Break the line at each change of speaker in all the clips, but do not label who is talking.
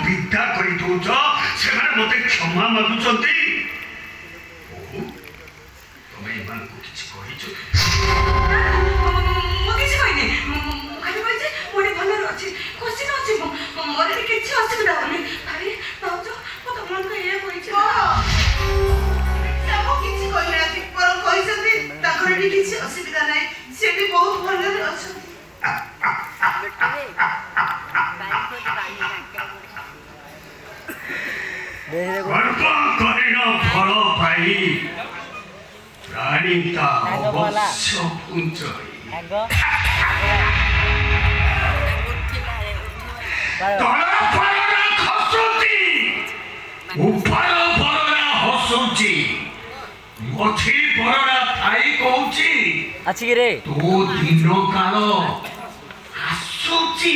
विद्या कर दौच से मत क्षमा मागुंट
असुविधा ना से भी बहुत भल
फल पाई प्राणीता अवश्य हसुची मथी बरड़ा थाई कहूची
अच्छी रे
तो दिन काल आसुची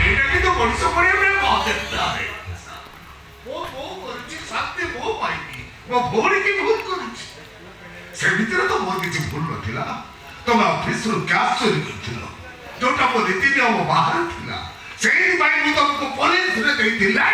एटा कि तो वर्ष परे में बातेता है वो करूची शांति वो पाइबी वो भोरी की भूल करूची से भीतर तो मोर किछि भूल नथिला तमे ऑफिस रो कैश चोरी करथिलो जोटा मो रीति नियम बाहर थिला सेही भाई मु तुमको पुलिस रे देइथिला